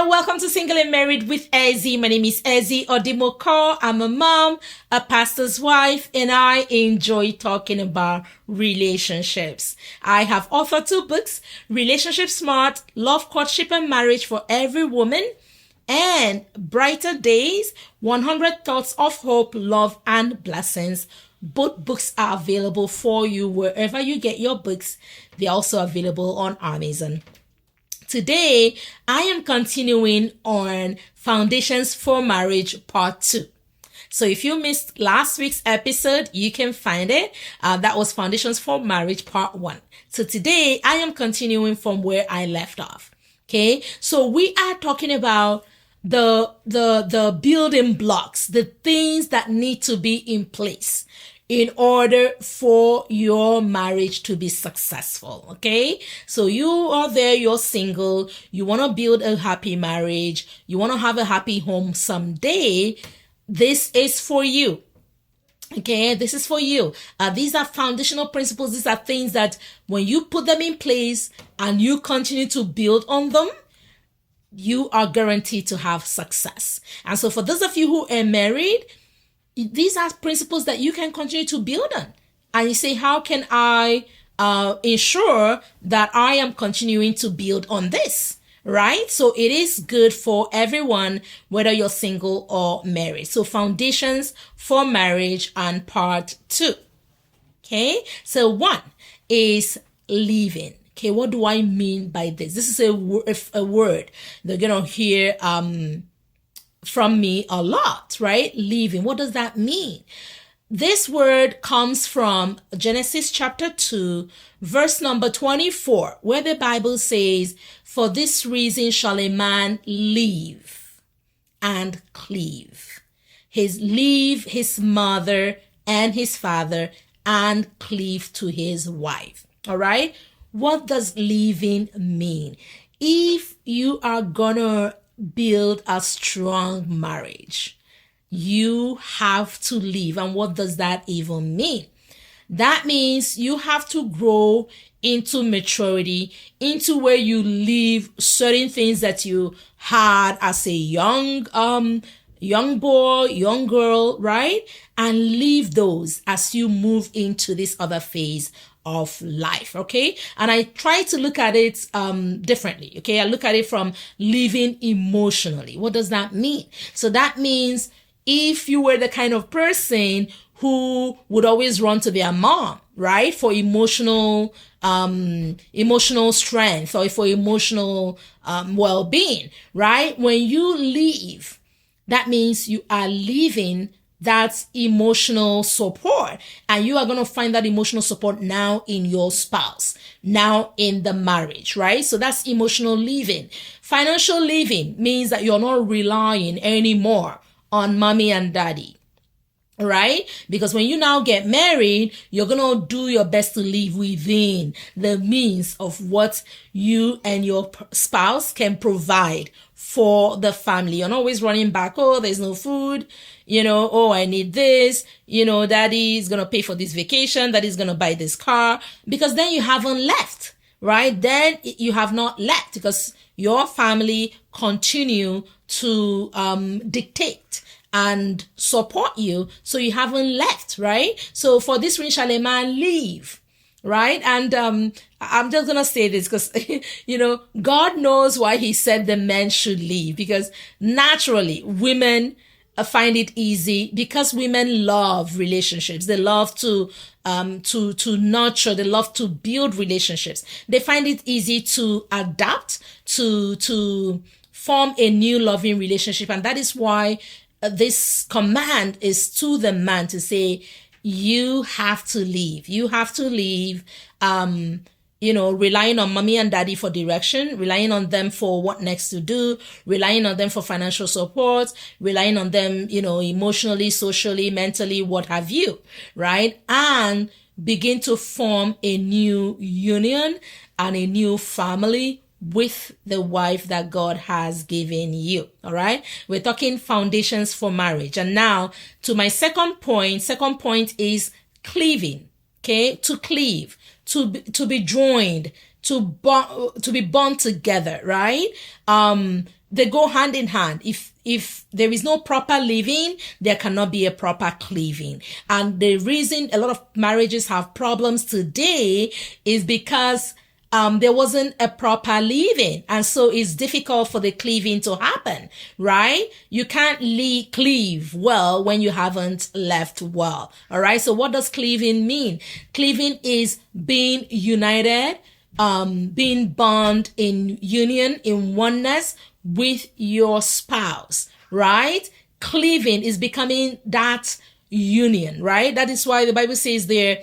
there, welcome to Single and Married with Ezzy. My name is Ezzy Odimoko. I'm a mom, a pastor's wife, and I enjoy talking about relationships. I have authored 2 books, Relationship Smart, Love, Courtship, and Marriage for Every Woman, and Brighter Days, 100 Thoughts of Hope, Love, and Blessings. Both books are available for you wherever you get your books. They're also available on Amazon. Today, I am continuing on Foundations for Marriage Part 2. So if you missed last week's episode, you can find it. That was Foundations for Marriage Part 1. So today, I am continuing from where I left off. Okay, so we are talking about the building blocks, the things that need to be in place in order for your marriage to be successful. Okay, so you are there, you're single, you want to build a happy marriage, you want to have a happy home someday. This is for you. Okay, this is for you. These are foundational principles. These are things that when you put them in place and you continue to build on them, you are guaranteed to have success. And so for those of you who are married, these are principles that you can continue to build on. And you say, how can I ensure that I am continuing to build on this? Right? So it is good for everyone, whether you're single or married. So Foundations for Marriage and Part 2. Okay. So 1 is leaving. Okay. What do I mean by this? This is a word they're going to hear from me a lot, right? Leaving. What does that mean? This word comes from Genesis chapter 2, verse number 24, where the Bible says, "For this reason shall a man leave and cleave." Leave his mother and his father and cleave to his wife. All right? What does leaving mean? If you are gonna build a strong marriage, you have to leave. And what does that even mean? That means you have to grow into maturity, into where you leave certain things that you had as a young boy, young girl, right? And leave those as you move into this other phase of life. Okay. And I try to look at it differently. Okay. I look at it from living emotionally. What does that mean? So that means if you were the kind of person who would always run to their mom, right, for emotional strength or for emotional well-being, right? When you leave, that means you are leaving that emotional support, and you are going to find that emotional support now in your spouse, now in the marriage, right? So that's emotional leaving. Financial leaving means that you're not relying anymore on mommy and daddy, right? Because when you now get married, you're going to do your best to live within the means of what you and your spouse can provide for the family. You're not always running back. Oh, there's no food. Oh, I need this. Daddy is going to pay for this vacation. Daddy's going to buy this car. Because then you haven't left, right? Then you have not left because your family continue to dictate and support you. So you haven't left, right? So for this reason shall a man leave, right? And I'm just going to say this because, God knows why he said the men should leave, because naturally women find it easy because women love relationships. They love to nurture. They love to build relationships. They find it easy to adapt, to form a new loving relationship. And that is why this command is to the man to say, you have to leave. You have to leave, relying on mommy and daddy for direction, relying on them for what next to do, relying on them for financial support, relying on them, emotionally, socially, mentally, what have you, right? And begin to form a new union and a new family with the wife that God has given you. All right. We're talking foundations for marriage. And now to my second point. Second point is cleaving. Okay. To cleave, to be joined, to be bound together. Right. they go hand in hand. If there is no proper living, there cannot be a proper cleaving. And the reason a lot of marriages have problems today is because there wasn't a proper living. And so it's difficult for the cleaving to happen, right? You can't cleave well when you haven't left well. All right. So what does cleaving mean? Cleaving is being united, being bound in union, in oneness with your spouse, right? Cleaving is becoming that union, right? That is why the Bible says there,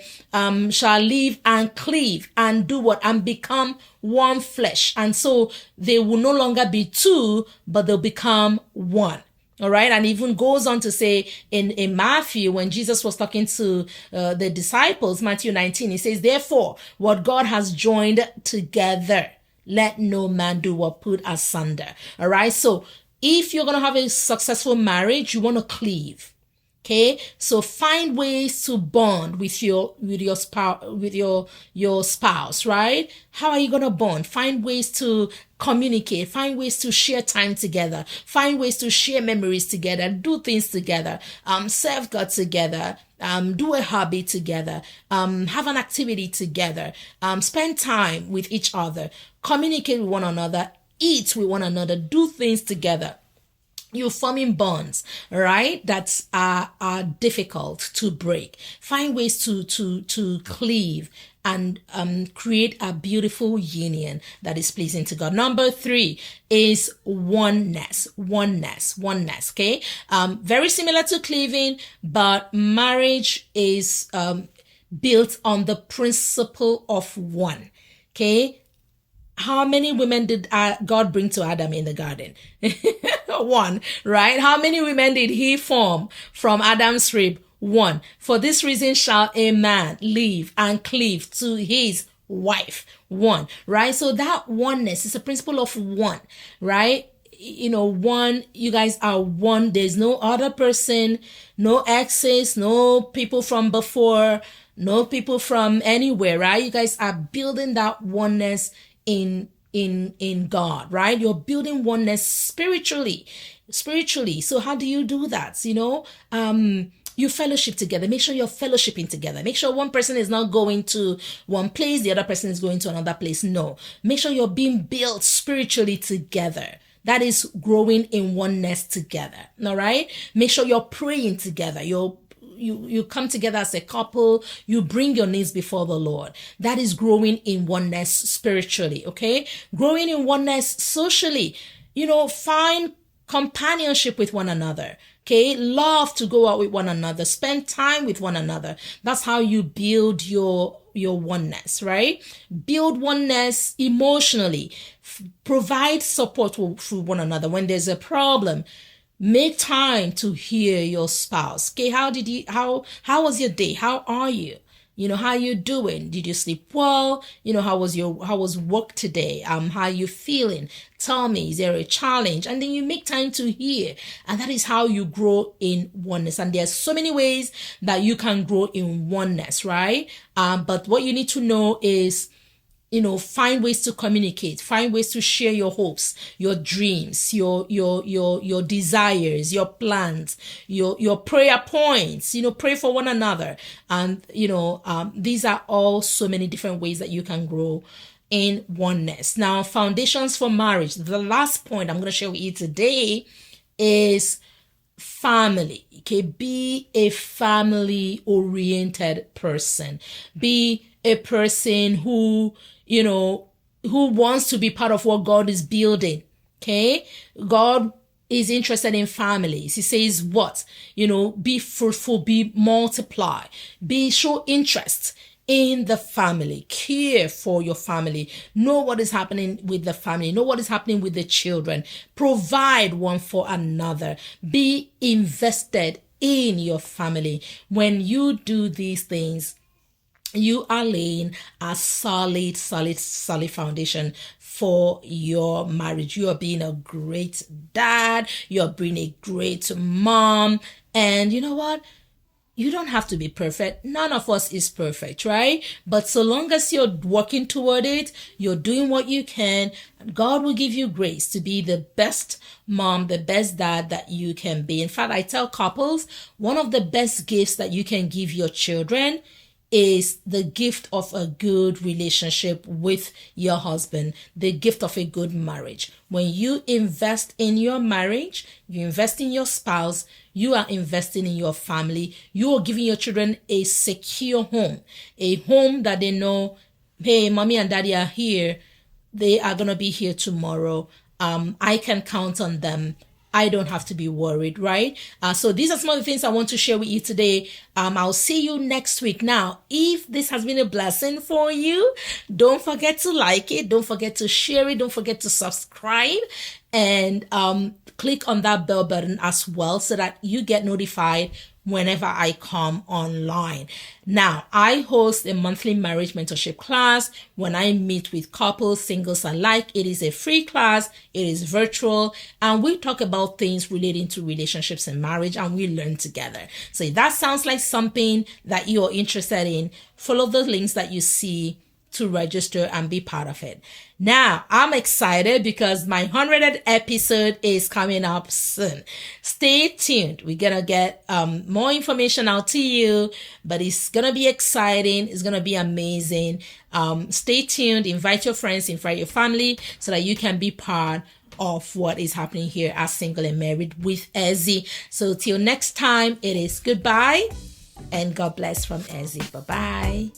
shall live and cleave and do what? And become one flesh. And so they will no longer be two, but they'll become one. All right. And even goes on to say in Matthew, when Jesus was talking to the disciples, Matthew 19, he says, therefore, what God has joined together, let no man do or put asunder. All right. So if you're going to have a successful marriage, you want to cleave. Okay. So find ways to bond with your spouse, right? How are you going to bond? Find ways to communicate, find ways to share time together, find ways to share memories together, do things together, serve God together, do a hobby together, have an activity together, spend time with each other, communicate with one another, eat with one another, do things together. You're forming bonds, right? That are difficult to break. Find ways to cleave and create a beautiful union that is pleasing to God. Number 3 is oneness. Okay. Very similar to cleaving, but marriage is built on the principle of one. Okay. How many women did God bring to Adam in the garden? One, right? How many women did he form from Adam's rib? One. For this reason shall a man live and cleave to his wife. One, right? So that oneness is a principle of one, right? You know, one, you guys are one. There's no other person, no exes, no people from before, no people from anywhere, right? You guys are building that oneness in God, right? You're building oneness spiritually. So how do you do that? You know, you fellowship together. Make sure you're fellowshipping together. Make sure one person is not going to one place, the other person is going to another place. No. Make sure you're being built spiritually together. That is growing in oneness together. All right? Make sure you're praying together. You come together as a couple, you bring your needs before the Lord. That is growing in oneness spiritually, okay? Growing in oneness socially. You know, find companionship with one another, okay? Love to go out with one another, spend time with one another. That's how you build your oneness, right? Build oneness emotionally. Provide support for one another when there's a problem. Make time to hear your spouse. Okay, how was your day? How are you? You know, how you doing? Did you sleep well? You know, how was work today? How you feeling? Tell me, is there a challenge? And then you make time to hear. And that is how you grow in oneness. And there's so many ways that you can grow in oneness, right? But what you need to know is, you know, find ways to communicate, find ways to share your hopes, your dreams, your desires, your plans, your prayer points, you know, pray for one another. And, you know, these are all so many different ways that you can grow in oneness. Now, foundations for marriage. The last point I'm going to share with you today is family. Okay. Be a family oriented person. Be a person who, you know, who wants to be part of what God is building. Okay. God is interested in families. He says what? You know, be fruitful, be multiply, show interest in the family, care for your family, know what is happening with the family, know what is happening with the children, provide one for another, be invested in your family. When you do these things, you are laying a solid foundation for your marriage. You are being a great dad. You're being a great mom. And you know what? You don't have to be perfect. None of us is perfect, right? But so long as you're working toward it, you're doing what you can, God will give you grace to be the best mom, the best dad that you can be. In fact, I tell couples, one of the best gifts that you can give your children is the gift of a good relationship with your husband, the gift of a good marriage. When you invest in your marriage, you invest in your spouse, you are investing in your family, you are giving your children a secure home, a home that they know, hey, mommy and daddy are here. They are going to be here tomorrow. I can count on them. I don't have to be worried, right? So these are some of the things I want to share with you today. I'll see you next week. Now, if this has been a blessing for you, don't forget to like it. Don't forget to share it. Don't forget to subscribe and click on that bell button as well so that you get notified whenever I come online. Now, I host a monthly marriage mentorship class when I meet with couples, singles alike. It is a free class. It is virtual. And we talk about things relating to relationships and marriage, and we learn together. So if that sounds like something that you're interested in, follow the links that you see to register and be part of it. Now, I'm excited because my 100th episode is coming up soon. Stay tuned. We're going to get more information out to you, but it's going to be exciting. It's going to be amazing. Stay tuned. Invite your friends, invite your family so that you can be part of what is happening here as Single and Married with Ezzy. So till next time, it is goodbye and God bless from Ezzy. Bye-bye.